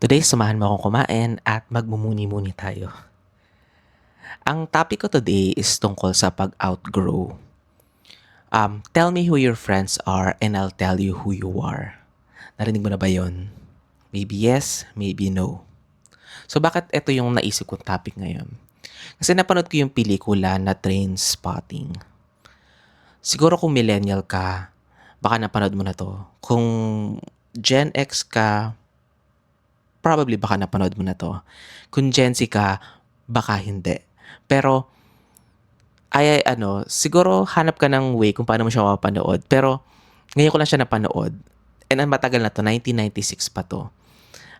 Today, samahan mo akong kumain at magmumuni-muni tayo. Ang topic ko today is tungkol sa pag-outgrow. Tell me who your friends are and I'll tell you who you are. Narinig mo na ba yon? Maybe yes, maybe no. So bakit ito yung naisip kong topic ngayon? Kasi napanood ko yung pelikula na Trainspotting. Siguro kung millennial ka, baka napanood mo na to. Kung Gen X ka, probably baka napanood mo na to. Kung Gen Z ka, baka hindi. Pero, siguro hanap ka ng way kung paano mo siya mapapanood. Pero, ngayon ko lang siya napanood. And ang matagal na to, 1996 pa to.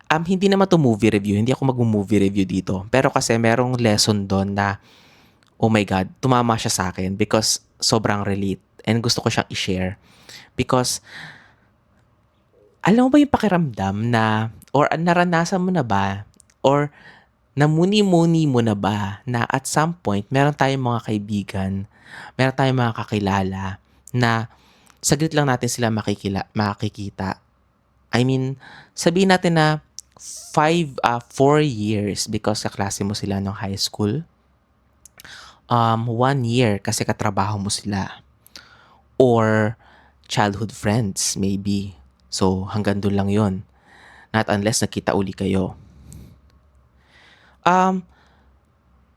Hindi naman to movie review. Hindi ako mag-movie review dito. Pero kasi merong lesson doon na, oh my God, tumama siya sa akin because sobrang relate. And gusto ko siyang i-share. Because, alam mo ba yung pakiramdam na, or naranasan mo na ba, or namuni-muni mo na ba na at some point meron tayong mga kaibigan, meron tayong mga kakilala na saglit lang natin sila makikita. I mean, sabihin natin na 4 years because kaklase mo sila nung high school. 1 year kasi katrabaho mo sila. Or childhood friends maybe. So hanggang doon lang yon. Not unless nakita uli kayo.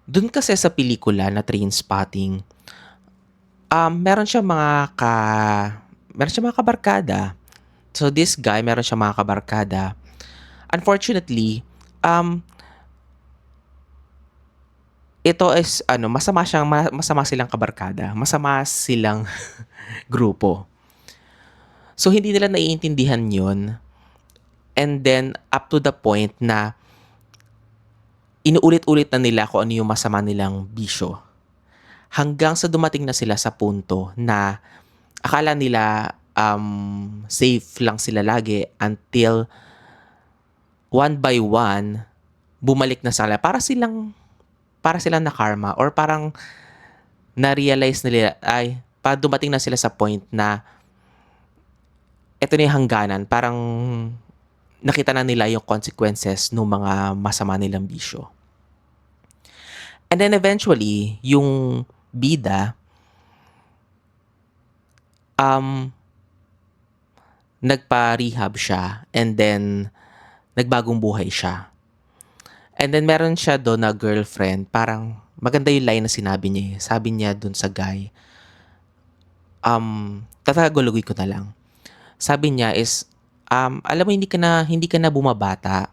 Dun kasi sa pelikula na Trainspotting, meron siya mga kabarkada. So this guy, meron siya mga kabarkada. Unfortunately, ito is masama silang kabarkada, masama silang grupo. So hindi nila naiintindihan 'yon. And then up to the point na inuulit-ulit na nila kung ano yung masama nilang bisyo. Hanggang sa dumating na sila sa punto na akala nila safe lang sila lagi until one by one bumalik na sila para silang na karma or parang na-realize nila dumating na sila sa point na eto na yung hangganan, parang nakita na nila yung consequences ng mga masama nilang bisyo. And then eventually, yung bida, nagpa-rehab siya and then nagbagong buhay siya. And then meron siya doon na girlfriend, parang maganda yung line na sinabi niya. Sabi niya doon sa guy, tatagulugi ko na lang. Sabi niya is, alam mo hindi ka na bumabata.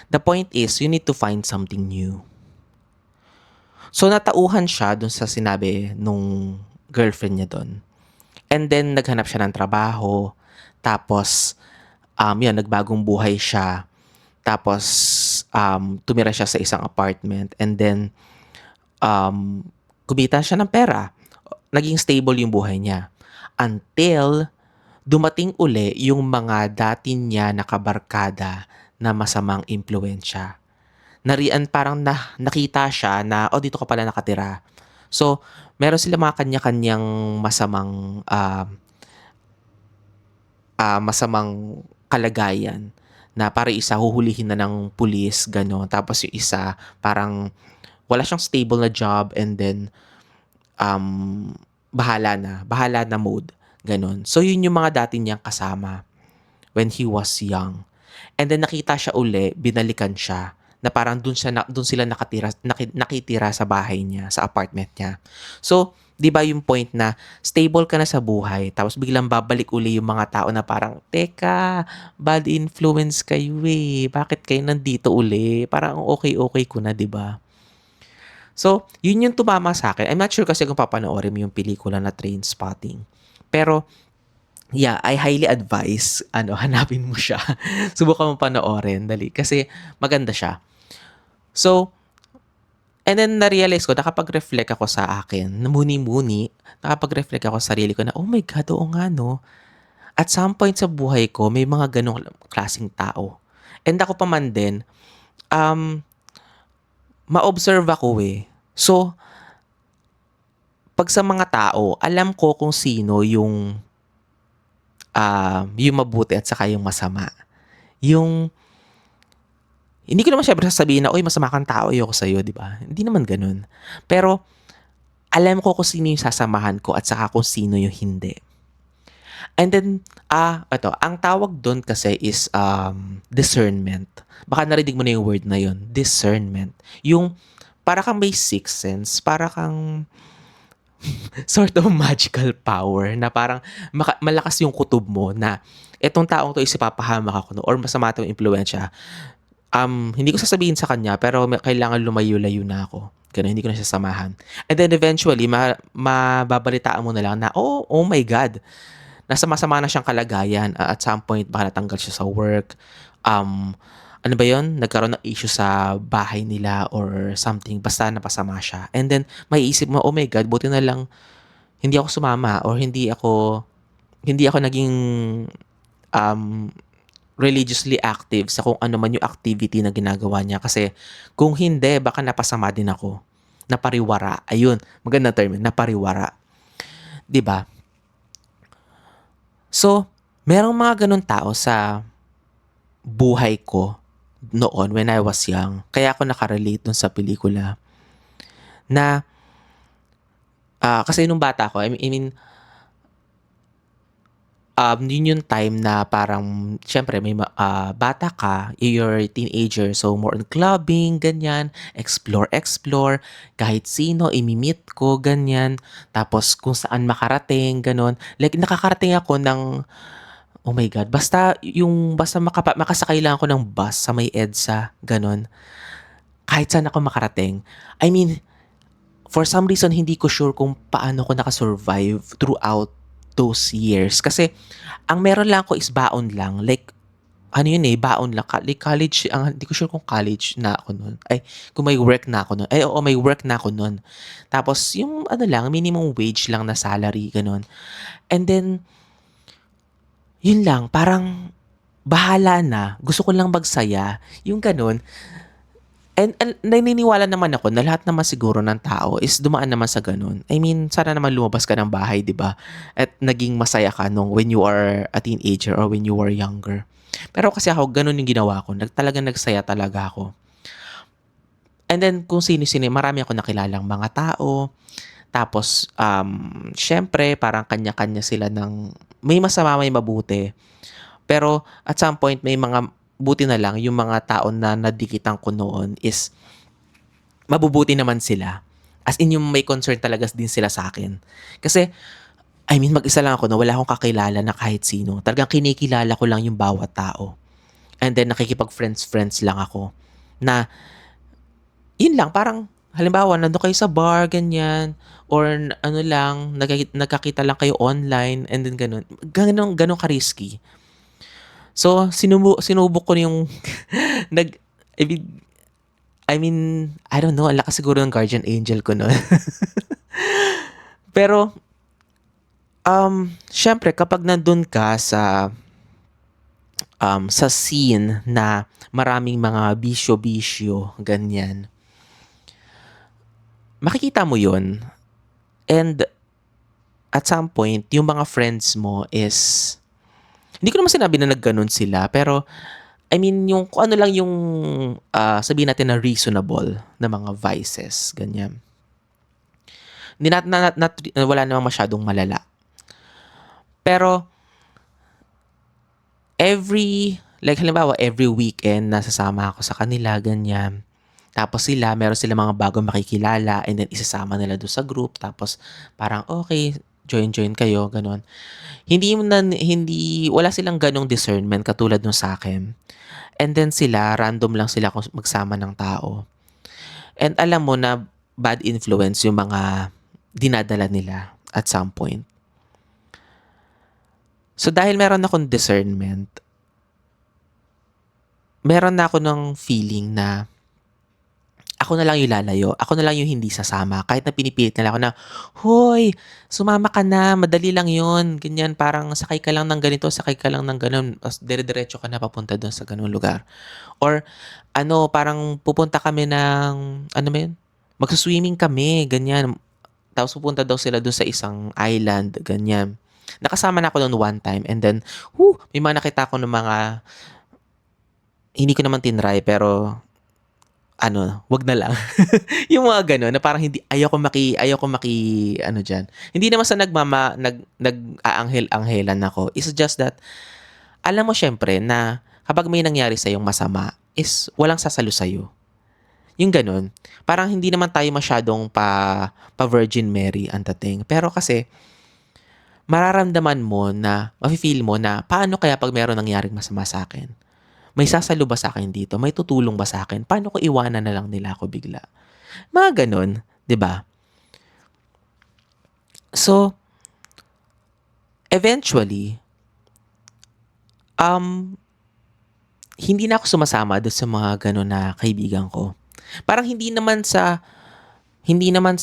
The point is, you need to find something new. So natauhan siya doon sa sinabi nung girlfriend niya doon. And then naghanap siya ng trabaho. Tapos, nagbagong buhay siya. Tapos, tumira siya sa isang apartment. And then, kumita siya ng pera. Naging stable yung buhay niya. Until, dumating uli yung mga dati niya nakabarkada na masamang impluensya. Parang nakita siya na, dito ka pala nakatira. So, meron sila mga kanya-kanyang masamang kalagayan na para isa huhulihin na ng pulis, gano'n. Tapos yung isa parang wala siyang stable na job and then bahala na mode, gano'n. So yun yung mga dati niyang kasama when he was young. And then nakita siya uli, binalikan siya na parang doon sila nakitira sa bahay niya, sa apartment niya. So, 'di ba yung point na stable ka na sa buhay tapos biglang babalik uli yung mga tao na parang, "Teka, bad influence kayo eh. Bakit kayo nandito uli? Parang okay ko na, 'di ba?" So, yun yung tumama sa akin. I'm not sure kasi kung papanoorin mo yung pelikula na Trainspotting. Pero yeah, I highly advise hanapin mo siya. Subukan mo panoorin, dali kasi maganda siya. So, and then na-realize ko, nakapag-reflect ako sa akin, namuni-muni, nakapag-reflect ako sa sarili ko na, oh my God, oo nga no. At some point sa buhay ko, may mga ganong klaseng tao. And ako pa man din, ma-observe ako eh. So, pag sa mga tao, alam ko kung sino yung mabuti at saka yung masama. Yung Hindi ko naman siyempre sasabihin na, "Uy, masama kang tao, ayoko sa'yo," 'di ba? Hindi naman gano'n. Pero alam ko kung sino yung sasamahan ko at saka kung sino yung hindi. And then, eto, ang tawag dun kasi is, discernment. Baka narinig mo na yung word na yun, discernment. Yung para kang may sixth sense, para kang sort of magical power na parang malakas yung kutob mo na etong taong 'to is ipapahamak ako 'no or masama 'tong impluwensiya. Hindi ko sasabihin sa kanya pero kailangan lumayo-layo na ako, gano'n. Hindi ko na siya samahan. And then eventually mababalitaan mo na lang na, "Oh, oh my God, nasa masama na siyang kalagayan, at some point baka natanggal siya sa work, um, ano ba 'yun, nagkaroon ng issue sa bahay nila or something, basta napasama siya." And then maiisip mo, "Oh my God, buti na lang hindi ako sumama or hindi ako naging, um, religiously active sa kung ano man yung activity na ginagawa niya kasi kung hindi baka napasama din ako." Napariwara, ayun, magandang term yun, napariwara, 'di ba? So, merong mga gano'ng tao sa buhay ko noon when I was young. Kaya ako naka-relate dun sa pelikula na, kasi nung bata ako, I mean, yun yung time na parang siyempre bata ka, you're teenager, so more on clubbing, ganyan, explore, kahit sino imi-meet ko, ganyan. Tapos kung saan makarating, gano'n. Like nakakarating ako ng, oh my God, basta makasakay lang ako ng bus sa may EDSA, gano'n. Kahit saan ako makarating. I mean, for some reason hindi ko sure kung paano ko naka-survive throughout those years. Kasi ang meron lang ako is baon lang, like ano yun, baon lang like college hindi ko sure kung college na ako nun, ay kung may work na ako nun. Ay oo, may work na ako nun. Tapos yung ano lang, minimum wage lang na salary, gano'n. And then, yun lang, parang bahala na, gusto ko lang magsaya, yung gano'n. And naniniwala naman ako na lahat naman siguro ng tao is dumaan naman sa gano'n. I mean, sana naman lumabas ka ng bahay, 'di ba? At naging masaya ka nung when you are a teenager or when you were younger. Pero kasi ako gano'n yung ginawa ko, talagang nagsaya talaga ako. And then kung sino-sino, marami akong nakilalang mga tao. Tapos, siyempre parang kanya-kanya sila ng may masama, may mabuti. Pero at some point may mga buti na lang yung mga tao na nadikitan ko noon is mabubuti naman sila. As in yung may concern talaga din sila sa akin. Kasi, I mean, mag-isa lang ako na wala akong kakilala na kahit sino. Talagang kinikilala ko lang yung bawat tao. And then nakikipag-friends-friends lang ako. Na, yun lang, parang halimbawa nandun kayo sa bar, ganyan, or ano lang, nagkakita lang kayo online, and then ganun. Ganun ka-risky. So, sinubok ko yung nag I mean I don't know, ang lakas siguro ng guardian angel ko nun. Pero, siyempre kapag nandun ka sa scene na maraming mga bisyo-bisyo, ganyan, makikita mo yun and at some point, yung mga friends mo is hindi ko naman sinabi na nagganon sila, pero I mean, yung kung ano lang yung, sabihin natin na reasonable na mga vices, ganyan. Hindi wala namang masyadong malala. Pero like halimbawa, every weekend nasasama ako sa kanila, ganyan. Tapos meron sila mga bagong makikilala and then isasama nila do'n sa group tapos parang, okay, join-join kayo, gano'n. Wala silang gano'ng discernment katulad nung sa'kin. And then random lang sila kung magsama ng tao. And alam mo na bad influence yung mga dinadala nila at some point. So dahil meron akong discernment, meron na ako ng feeling na ako na lang yung lalayo, ako na lang yung hindi sasama kahit na pinipilit nila ako na, "Hoy, sumama ka na, madali lang yun, ganyan, parang sakay ka lang ng ganito, sakay ka lang ng gano'n, ta's dire-diretso ka na papunta do'n sa gano'ng lugar." Or ano, parang pupunta kami ng ano ba yun, magsu-swimming kami, ganyan. Tapos pupunta daw sila do'n sa isang island, ganyan. Nakasama na ako no'n one time and then, may mga nakita ako ng mga hindi ko naman tinry pero ano, wag na lang. Yung mga gano'n na parang hindi ayoko maki ano diyan. Hindi naman sa nag-aanghel-anghelan ako. It's just that alam mo siyempre na kapag may nangyari sa'yong masama is walang sasalo sa'yo. Yung gano'n. Parang hindi naman tayo masyadong pa Virgin Mary ang dating. Pero kasi mararamdaman mo na mafe-feel mo na paano kaya 'pag merong nangyaring masama sa'kin? May sasalo ba sa'kin dito? May tutulong ba sa'kin? Paano ko iwanan na lang nila ako bigla? Mga gano'n, 'di ba? So, eventually, um, hindi na ako sumasama do'n sa mga gano'n na kaibigan ko. Parang hindi naman sa hindi ko naman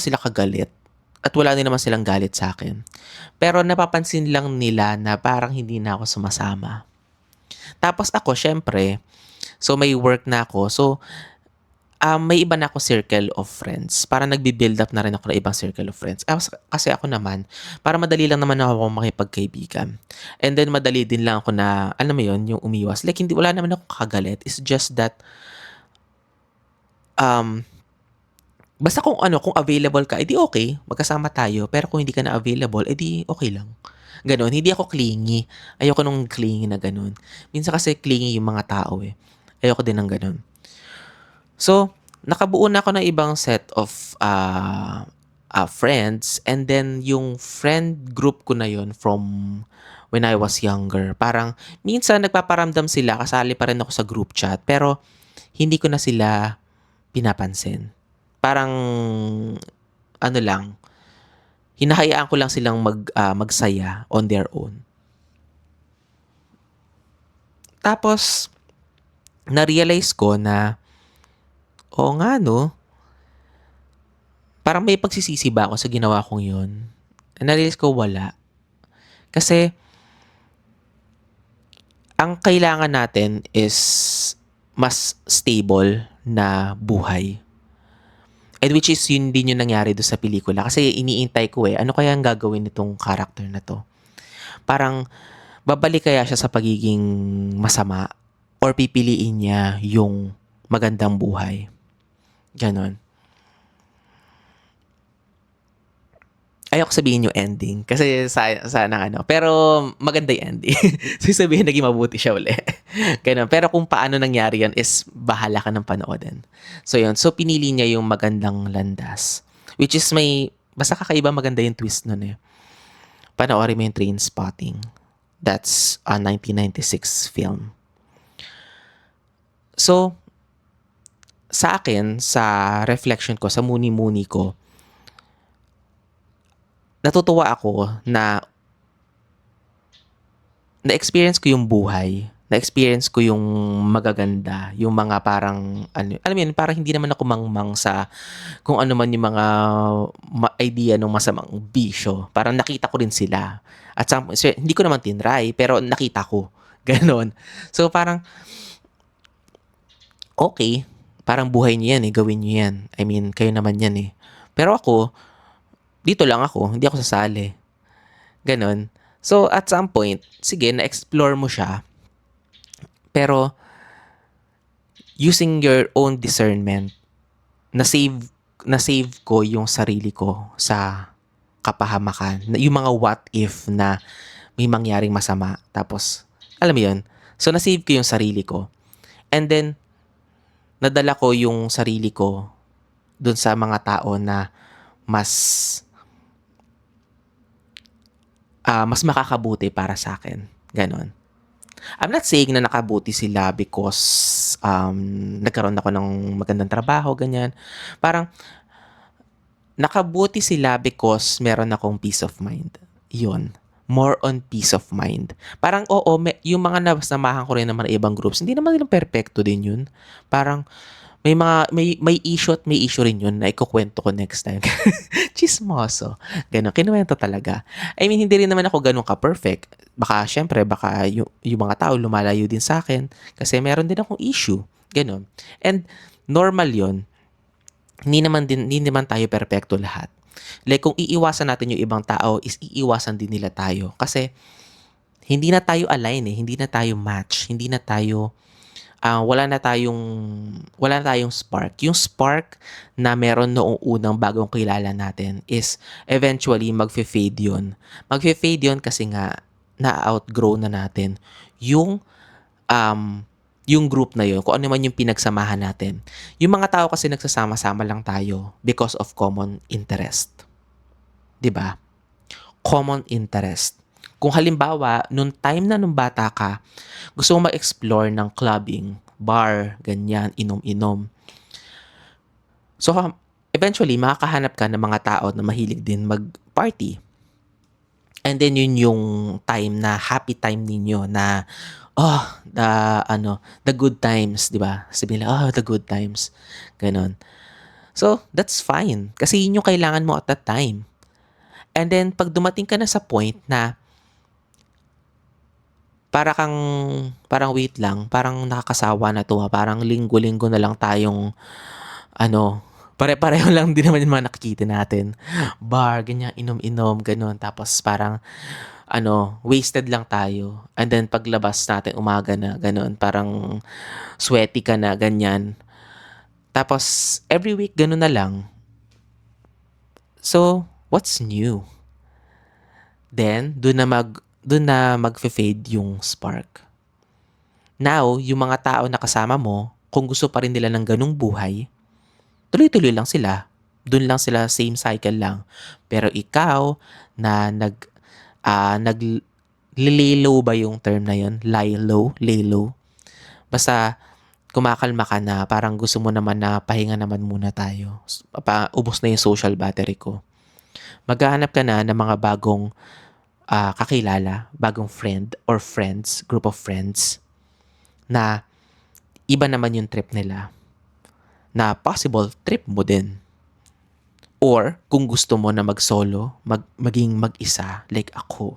sila kagalit at wala din naman silang galit sa akin. Pero napapansin lang nila na parang hindi na ako sumasama. Tapos ako siyempre, so may work na ako. So, may iba na ako circle of friends. Parang nagbi-build up na rin ako ng ibang circle of friends. Kasi ako naman, para madali lang naman ako makipagkaibigan. And then madali din lang ako na, alam mo yon yung umiwas. Like, hindi, wala naman ako kagalit. It's just that, um, basta kung ano, kung available ka, edi okay, magkasama tayo. Pero kung hindi ka na available, edi okay lang. Ganon, hindi ako clingy. Ayoko nung clingy na ganon. Minsan kasi clingy yung mga tao eh. Ayoko din ng ganon. So, nakabuo na ako ng ibang set of friends, and then yung friend group ko na yon from when I was younger. Parang minsan nagpaparamdam sila, kasali pa rin ako sa group chat, pero hindi ko na sila pinapansin. Parang ano lang, hinahayaan ko lang silang magsaya on their own. Tapos, na-realize ko na, oo nga no, parang may pagsisisi ba ako sa ginawa kong yun? Na-realize ko wala. Kasi, ang kailangan natin is mas stable na buhay. And which is yun din yung nangyari doon sa pelikula. Kasi iniintay ko ano kaya ang gagawin nitong character na to? Parang, babalik kaya siya sa pagiging masama or pipiliin niya yung magandang buhay? Ganon. Ayoko sabihin yung ending kasi sana ano, pero maganda yung ending. So sabihin naging mabuti siya uli. Ganun. Pero kung paano nangyari yan is bahala ka ng panoorin. So yun. So pinili niya yung magandang landas. Which is basta kakaiba maganda yung twist nun eh. Panoorin mo yung Trainspotting. That's a 1996 film. So, sa akin, sa reflection ko, sa muni-muni ko, natutuwa ako na na-experience ko yung buhay, na-experience ko yung magaganda, yung mga parang, alam mo yun, parang hindi naman ako mangmang sa kung ano man yung mga idea ng masamang bisyo. Parang nakita ko rin sila. At hindi ko naman tinry, pero nakita ko. Ganon. So parang, okay, parang buhay niyo yan gawin niyo yan. I mean, kayo naman yan Pero ako, dito lang ako, hindi ako sasali. Ganon. So, at some point, sige, na-explore mo siya. Pero, using your own discernment, na-save ko yung sarili ko sa kapahamakan. Yung mga what if na may mangyaring masama. Tapos, alam mo yun? So, na-save ko yung sarili ko. And then, nadala ko yung sarili ko dun sa mga tao na mas makakabuti para sa akin. Ganon. I'm not saying na nakabuti sila because nagkaroon ako ng magandang trabaho, ganyan. Parang nakabuti sila because meron akong peace of mind. Yun. More on peace of mind. Parang oo, yung mga nasamahan ko rin naman ng ibang groups, hindi naman nilang perfecto din yun. Parang may issue at may issue rin yun na ikukwento ko next time. Chismoso. Ganon. Kinuwento talaga. I mean, hindi rin naman ako ganun ka-perfect. Syempre, yung mga tao lumalayo din sa akin kasi meron din akong issue. Ganon. And normal yon. Hindi naman tayo perfecto lahat. Like, kung iiwasan natin yung ibang tao, is iiwasan din nila tayo. Kasi, hindi na tayo align eh, hindi na tayo match, hindi na tayo wala na tayong spark. Yung spark na meron noong unang bagong kilala natin is eventually magfe-fade yun. Magfe-fade yun kasi nga na-outgrow na natin yung yung group na yun, kung ano man yung pinagsamahan natin. Yung mga tao kasi nagsasama-sama lang tayo because of common interest. 'Di ba? Common interest. Kung halimbawa, nung bata ka, gusto mo mag-explore ng clubbing, bar, ganyan, inom-inom. So, eventually, makakahanap ka ng mga tao na mahilig din mag-party. And then, yun yung time na, happy time ninyo na, oh, the good times, di ba? Sabihin nila, oh, the good times. Ganon. So, that's fine. Kasi yun yung kailangan mo at that time. And then, pag dumating ka na sa point na parang wait lang, parang nakakasawa na 'to, parang linggo-linggo na lang tayong pare-pareho lang din naman yung mga nakikita natin. Bar, ganyan, inom-inom, gano'n. Tapos parang wasted lang tayo. And then paglabas natin umaga na, gano'n, parang sweaty ka na, ganyan. Tapos every week gano'n na lang. So, what's new? Then, dun na magfe-fade yung spark. Now, yung mga tao na kasama mo, kung gusto pa rin nila ng ganung buhay, tuloy-tuloy lang sila. Doon lang sila, same cycle lang. Pero ikaw na lay low ba yung term na yun? Lie low, lay low. Basta kumakalma ka na, parang gusto mo naman na pahinga naman muna tayo. Ubos na yung social battery ko. Maghahanap ka na ng mga bagong kakilala, bagong friend or friends, group of friends na iba naman yung trip nila, na possible trip mo din. Or kung gusto mo na mag-solo, maging mag-isa like ako,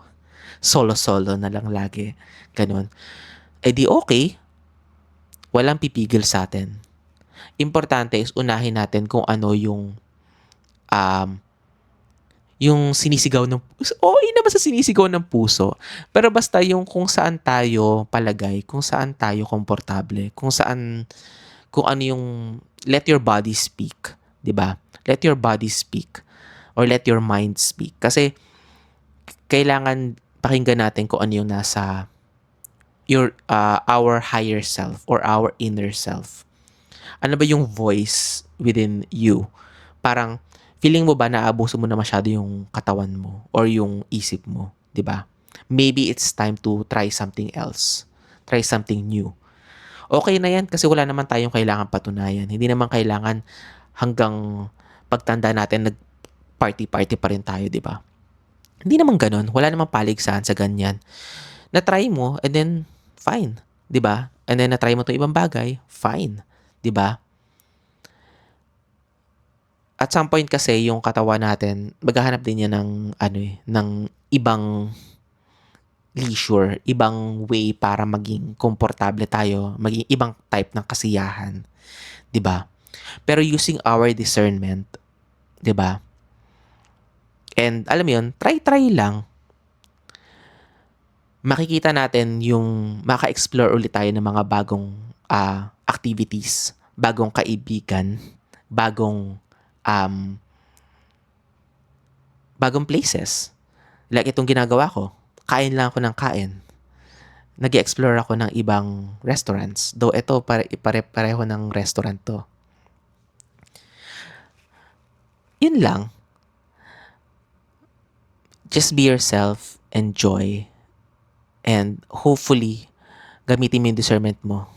solo-solo na lang lagi, ganun, eh di okay, walang pipigil sa atin. Importante is unahin natin kung ano yung sinisigaw ng puso. Oo, naman sa sinisigaw ng puso. Pero basta yung kung saan tayo palagay, kung saan tayo komportable, kung ano yung let your body speak, 'di ba? Let your body speak or let your mind speak. Kasi kailangan pakinggan natin kung ano yung nasa our higher self or our inner self. Ano ba yung voice within you? Parang feeling mo ba naabuso mo na masyado yung katawan mo or yung isip mo, 'di ba? Maybe it's time to try something else. Try something new. Okay na 'yan kasi wala naman tayong kailangan patunayan. Hindi naman kailangan hanggang pagtanda natin nag-party-party pa rin tayo, 'di ba? Hindi naman ganoon. Wala namang paligsahan sa ganyan. Na-try mo and then fine, 'di ba? And then na-try mo 'tong ibang bagay, fine, 'di ba? At some point kasi yung katawan natin, maghahanap din yan ng ibang leisure, ibang way para maging komportable tayo, maging ibang type ng kasiyahan, 'di ba? Pero using our discernment, 'di ba? And alam mo 'yun, try lang. Makikita natin yung maka-explore ulit tayo ng mga bagong activities, bagong kaibigan, bagong um, bagong places. Like itong ginagawa ko, kain lang ako ng kain. Nag-explore ako ng ibang restaurants. Though ito, pare-pareho ng restaurant to. Yun lang. Just be yourself, enjoy, and hopefully, gamitin mo yung discernment mo